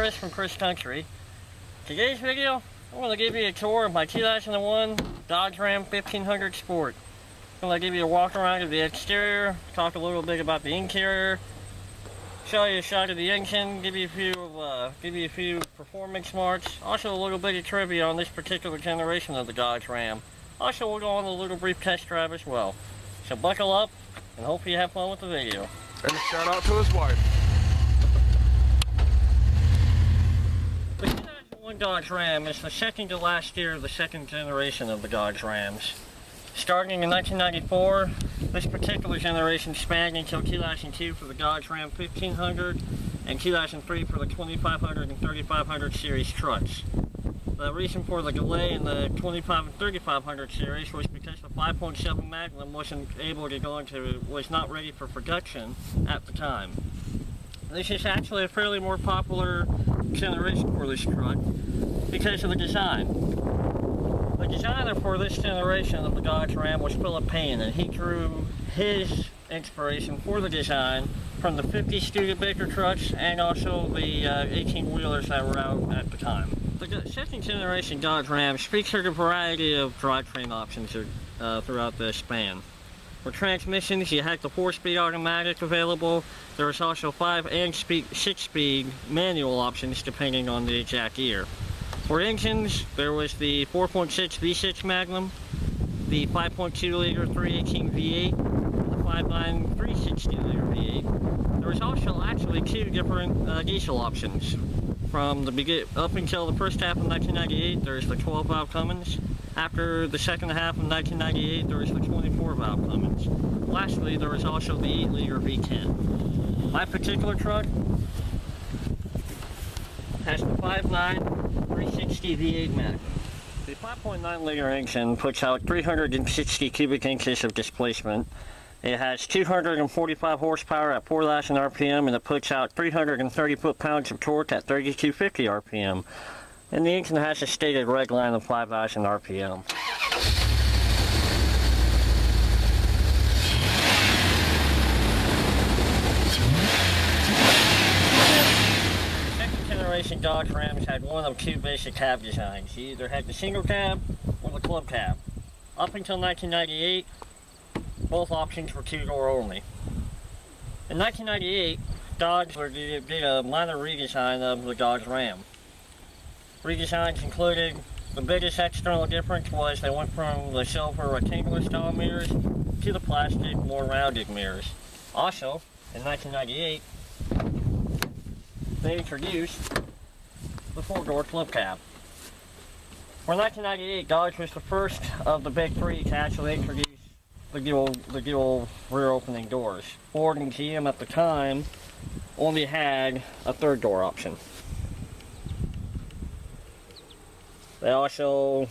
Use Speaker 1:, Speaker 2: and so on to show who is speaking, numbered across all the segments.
Speaker 1: Chris from Chris Country. Today's video, I'm going to give you a tour of my 2001 Dodge Ram 1500 Sport. I'm going to give you a walk around of the exterior, talk a little bit about the interior, show you a shot of the engine, give you a few performance marks, also a little bit of trivia on this particular generation of the Dodge Ram. Also, we'll go on a little brief test drive as well. So buckle up, and hope you have fun with the video.
Speaker 2: And a shout out to his wife.
Speaker 1: The 2001 Dodge Ram is the second to last year of the second generation of the Dodge Rams. Starting in 1994, this particular generation spanned until 2002 for the Dodge Ram 1500 and 2003 for the 2500 and 3500 series trucks. The reason for the delay in the 25 and 3500 series was because the 5.7 Magnum was not ready for production at the time. This is actually a fairly more popular generation for this truck because of the design. The designer for this generation of the Dodge Ram was Philip Payne, and he drew his inspiration for the design from the 50 Studebaker trucks and also the 18-wheelers that were out at the time. The second generation Dodge Ram featured a variety of drivetrain options throughout the span. For transmissions, you had the 4-speed automatic available. There was also 5 and 6-speed manual options depending on the exact year. For engines, there was the 4.6 V6 Magnum, the 5.2 liter 318 V8, and the 5.9 360 liter V8. There was also actually 2 different diesel options. From the up until the first half of 1998, there was the 12-valve Cummins. After the second half of 1998, there was the 24-valve Cummins. Lastly, there was also the 8-liter V10. My particular truck has the 5.9 360 V8 Magnum. The 5.9-liter engine puts out 360 cubic inches of displacement. It has 245 horsepower at 4,000 RPM, and it puts out 330 foot-pounds of torque at 3,250 RPM. And the engine has a stated red line of 5,000 RPM. The second generation Dodge Rams had one of 2 basic cab designs. You either had the single cab or the club cab. Up until 1998, both options were 2-door only. In 1998, Dodge did a minor redesign of the Dodge Ram. Redesigns included, the biggest external difference was they went from the silver rectangular style mirrors to the plastic, more rounded mirrors. Also, in 1998, they introduced the 4-door club cab. For 1998, Dodge was the first of the big 3 to actually introduce the dual rear opening doors. Ford and GM at the time only had a 3rd door option. They also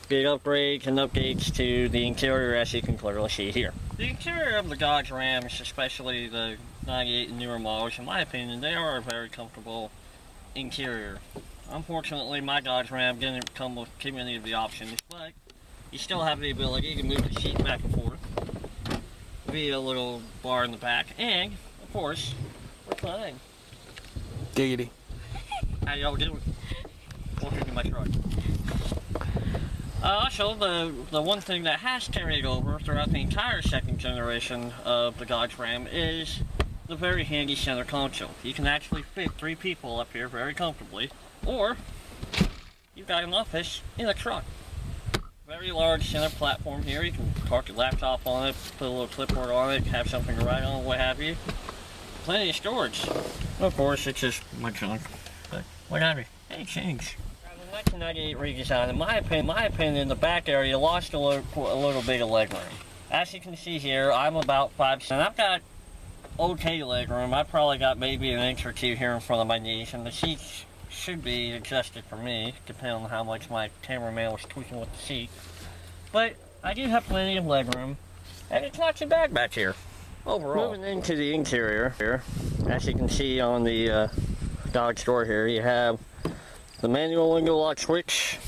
Speaker 1: did upgrades and updates to the interior, as you can clearly see here. The interior of the Dodge Rams, especially the 98 and newer models, in my opinion, they are a very comfortable interior. Unfortunately, my Dodge Ram didn't come with too many of the options, but you still have the ability to move the seat back and forth via a little bar in the back, and, of course, recline.
Speaker 2: Giggity.
Speaker 1: How y'all doing? Welcome to my truck. Also, the one thing that has carried over throughout the entire second generation of the Dodge Ram is the very handy center console. You can actually fit 3 people up here very comfortably, or you've got an office in a truck. Very large center platform here. You can park your laptop on it, put a little clipboard on it, have something to write on, what have you. Plenty of storage. Of course, it's just my junk, but what have you. Any change. The 1998 redesign, in my opinion, the back area lost a little bit of legroom. As you can see here, I'm about 5'7". I've got okay legroom. I've probably got maybe an inch or 2 here in front of my knees, and the seats should be adjusted for me, depending on how much my cameraman was tweaking with the seat. But I do have plenty of legroom, and it's not too bad back here, overall. Moving into the interior here, as you can see on the Dodge door here, you have the manual window lock switch,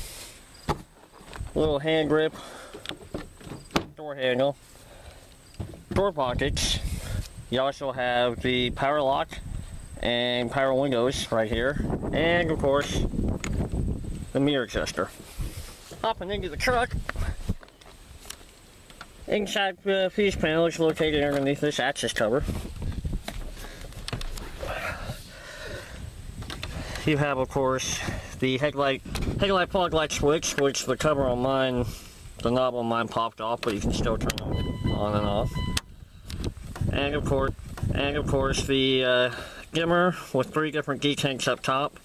Speaker 1: little hand grip, door handle, door pockets. You also have the power lock and power windows right here. And of course, the mirror adjuster. Hopping into the truck. Inside fuse panel is located underneath this access cover. You have, of course, the headlight fog light switch, which the cover on mine, the knob on mine popped off, but you can still turn it on and off. And of course, the dimmer with 3 different detents up top.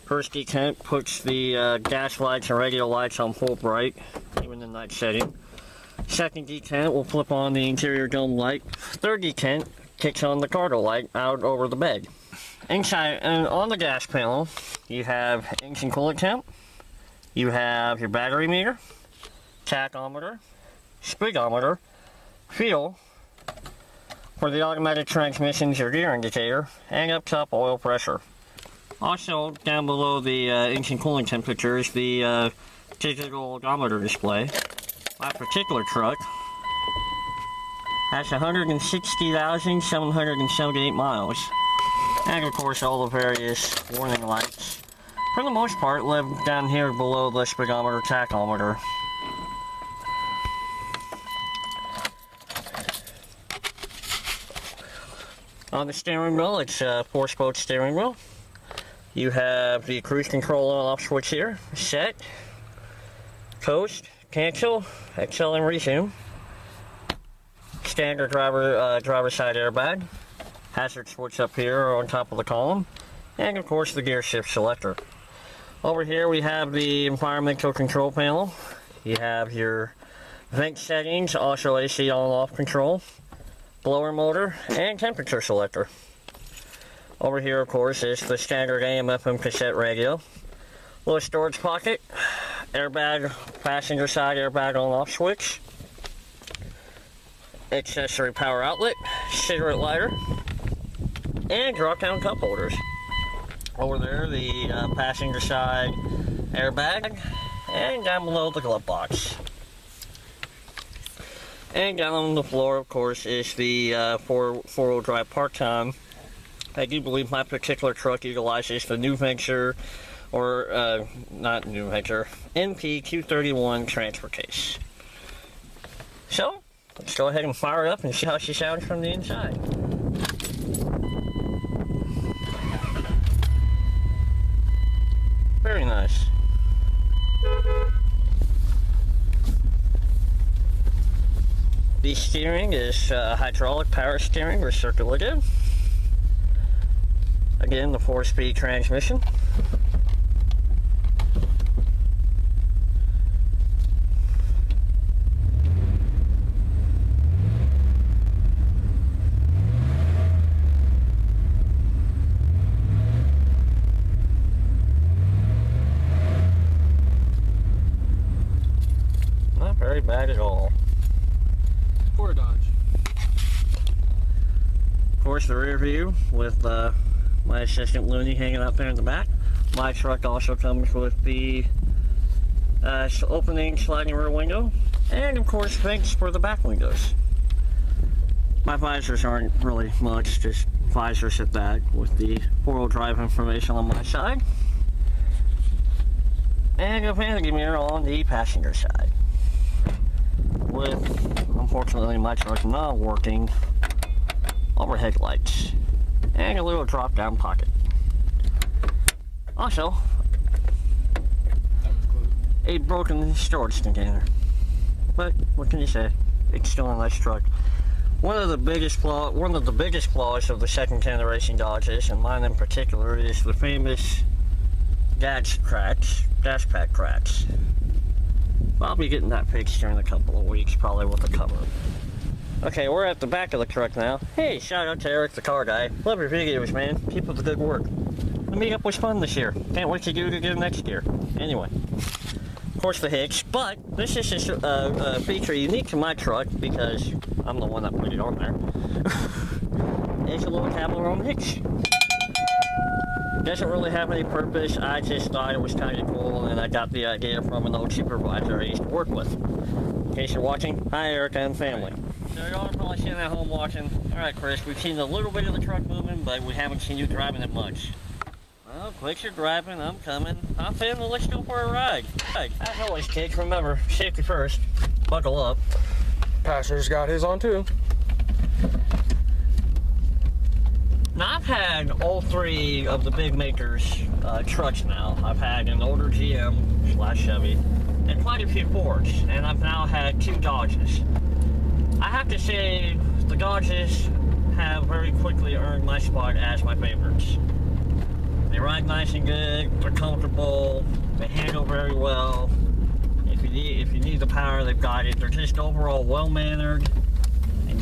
Speaker 1: First detent puts the gas lights and radio lights on full bright, even in night setting. Second detent will flip on the interior dome light. Third detent kicks on the cargo light out over the bed. Inside and on the gas panel, you have engine coolant temp, you have your battery meter, tachometer, speedometer, fuel, for the automatic transmissions, your gear indicator, and up top oil pressure. Also, down below the engine coolant temperature is the digital odometer display. My particular truck has 160,778 miles. And of course all the various warning lights, for the most part, live down here below the speedometer, tachometer. On the steering wheel, it's a 4-spoke steering wheel. You have the cruise control on off switch here, set, coast, cancel, XL and resume. Standard driver side airbag. Hazard switch up here on top of the column, and of course the gear shift selector. Over here we have the environmental control panel. You have your vent settings, also AC on and off control, blower motor, and temperature selector. Over here of course is the standard AM/FM cassette radio. Little storage pocket, airbag, passenger side airbag on and off switch, accessory power outlet, cigarette lighter, and drop-down cup holders. Over there, the passenger side airbag, and down below the glove box. And down on the floor, of course, is the four-wheel drive park time. I do believe my particular truck utilizes the New Venture, or not New Venture, NP231 transfer case. So, let's go ahead and fire it up and see how she sounds from the inside. Very nice. The steering is hydraulic power steering, recirculative. Again, the 4-speed transmission. Not very bad at all.
Speaker 2: For a Dodge.
Speaker 1: Of course, the rear view with my assistant Looney hanging out there in the back. My truck also comes with the opening sliding rear window, and of course vents for the back windows. My visors aren't really much, just visors at that, with the 4-wheel drive information on my side, and a vanity mirror on the passenger side, with, unfortunately, my truck not working overhead lights, and a little drop-down pocket. Also, a broken storage container. But what can you say? It's still a nice truck. One of the biggest flaws of the second generation Dodges, and mine in particular, is the famous dash pack cracks. I'll be getting that fixed here in a couple of weeks, probably with the cover. Okay, we're at the back of the truck now. Hey, shout out to Eric, the car guy. Love your videos, man. Keep up the good work. The meetup was fun this year. Can't wait to do it again next year. Anyway, of course the hitch, but this is a feature unique to my truck because I'm the one that put it on there. It's a little cab-around hitch. Doesn't really have any purpose. I just thought it was kind of cool, and I got the idea from an old supervisor I used to work with. In case you're watching, hi Erica and family. So y'all are probably sitting at home watching. Alright Chris, we've seen a little bit of the truck moving, but we haven't seen you driving it much. Well, Oh, quit your griping, I'm coming. Hop in and let's go for a ride. As always, kids, remember, safety first. Buckle up.
Speaker 2: Passenger's got his on too.
Speaker 1: Now, I've had all three of the big makers trucks now. I've had an older GM/Chevy and quite a few Fords, and I've now had 2 Dodges. I have to say, the Dodges have very quickly earned my spot as my favorites. They ride nice and good, they're comfortable, they handle very well. If you need the power, they've got it. They're just overall well-mannered, and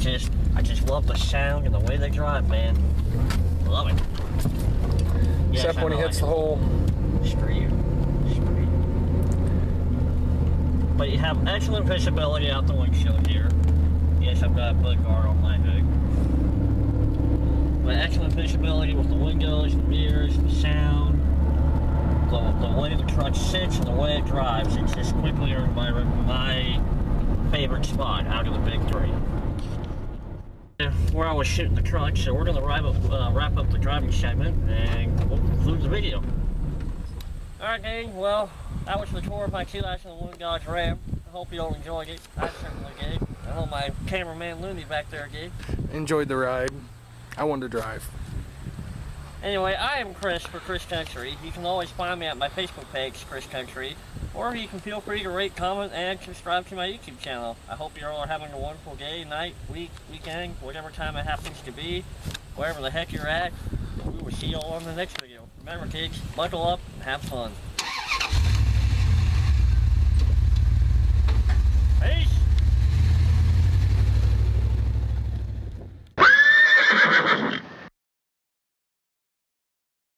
Speaker 1: I just love the sound and the way they drive, man. Love it. Yes,
Speaker 2: Except when he hits the whole
Speaker 1: street. But you have excellent visibility out the windshield here. Yes, I've got a bug guard on my hood. But excellent visibility with the windows, the mirrors, the sound, the way the truck sits and the way it drives. It's just quickly earned my favorite spot out of the big 3. Where I was shooting the truck, so we're going to wrap up the driving segment and we'll conclude the video. Alright, gang, well, that was the tour of my 2001 Dodge Ram. I hope you all enjoyed it. I certainly did. I hope my cameraman Looney back there did.
Speaker 2: enjoyed the ride. I wanted to drive.
Speaker 1: Anyway, I am Chris for Chris Country. You can always find me at my Facebook page, Chris Country, or you can feel free to rate, comment, and subscribe to my YouTube channel. I hope you all are having a wonderful day, night, week, weekend, whatever time it happens to be, wherever the heck you're at. We will see you all on the next video. Remember, kids, buckle up and have fun.